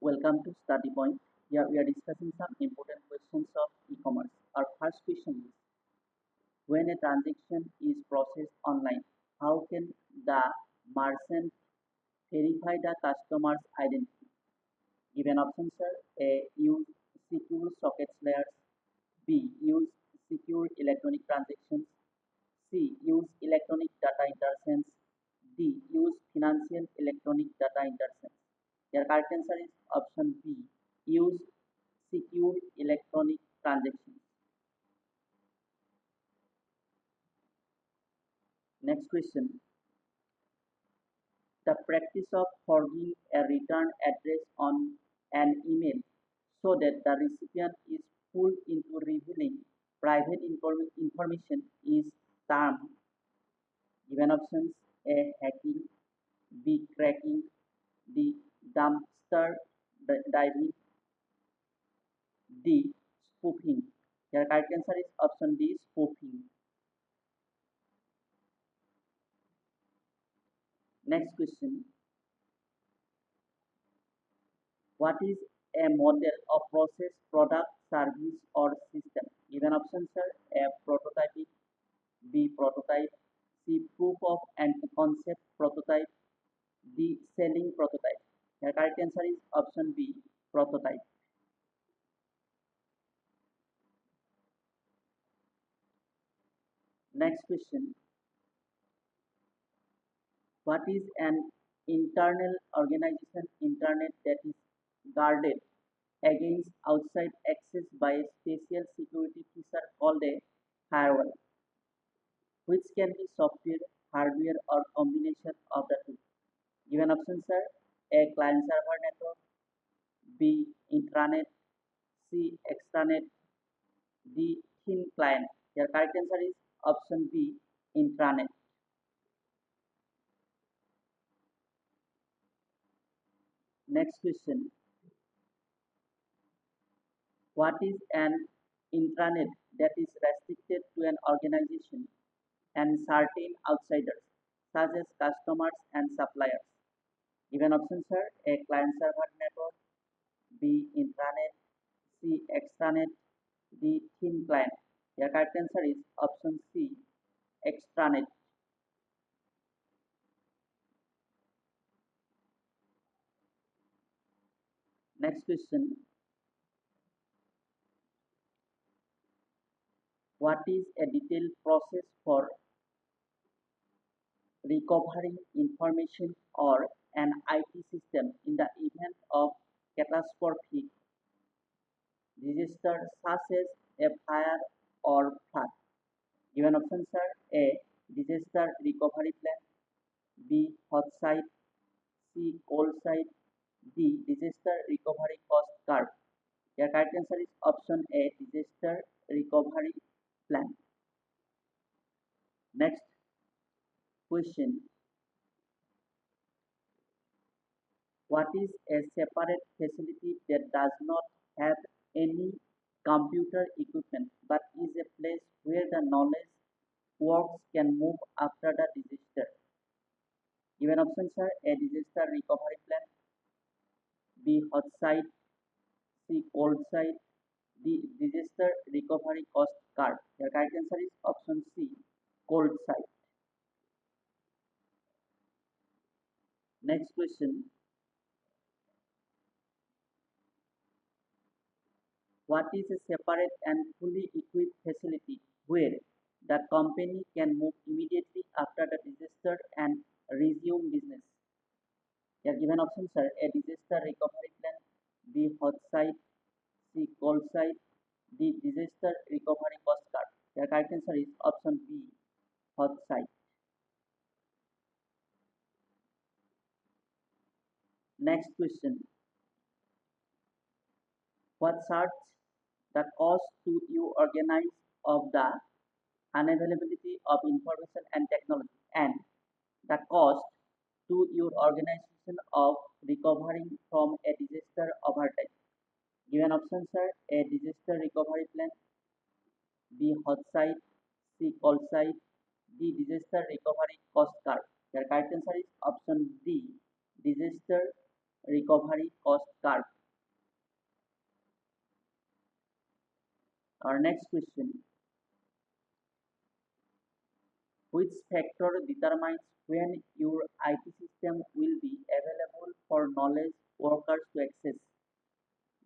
Welcome to Study Point. Here we are discussing some important questions of e-commerce. Our first question is, when a transaction is processed online, how can the merchant verify the customer's identity? Given options are A. Use secure sockets layers. B. Use secure electronic transactions. C. Use electronic data interchange. D. Use financial electronic data interchange. Your correct answer is option B. Use secure electronic transactions. Next question. The practice of forging a return address on an email so that the recipient is fooled into revealing private information is termed. Given options A. Hacking, B. Cracking, D. Dumpster diving, D. Spoofing. Your correct answer is option D. Spoofing. Next question. What is a model of process, product, service, or system? Given options are A. Prototyping, B. Prototype, C. Proof of and concept prototype, D. Selling prototype. The correct answer is option B. Prototype. Next question. What is an internal organization internet that is guarded against outside access by a special security feature called a firewall, which can be software, hardware, or combination of the two? Given options are A. Client server network, B. Intranet, C. Extranet, D. Thin client. Your correct answer is option B. Intranet. Next question. What is an intranet that is restricted to an organization and certain outsiders, such as customers and suppliers? Given options are A. Client server network, B. Intranet, C. Extranet, D. Thin client. Your correct answer is option C. Extranet. Next question. What is a detailed process for recovering information or an IT system in the event of catastrophic disaster such as a fire or flood? Given options are A. Disaster recovery plan, B. Hot site, C. Cold site, D. Disaster recovery cost curve. The correct answer is option A. Disaster recovery plan. Next question. What is a separate facility that does not have any computer equipment but is a place where the knowledge works can move after the disaster? Given options are A. Disaster recovery plan, B. Hot site, C. Cold site, D. Disaster recovery cost curve. The correct answer is option C. Cold site. Next question. What is a separate and fully equipped facility where the company can move immediately after the disaster and resume business? Here given options are A. Disaster recovery plan, B. Hot site, C. Cold site, D. Disaster recovery cost curve. The correct answer is option B. Hot site. Next question. What charge the cost to you organize of the unavailability of information and technology and the cost to your organization of recovering from a disaster over time? Given options are A. Disaster recovery plan, B. Hot site, C. Cold site, D. Disaster recovery cost curve. The correct answer is option D. Disaster recovery cost curve. Our next question: which factor determines when your IT system will be available for knowledge workers to access?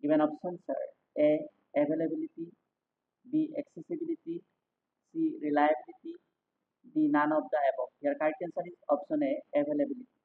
Given options are A. Availability, B. Accessibility, C. Reliability, D. None of the above. Your correct answer is option A. Availability.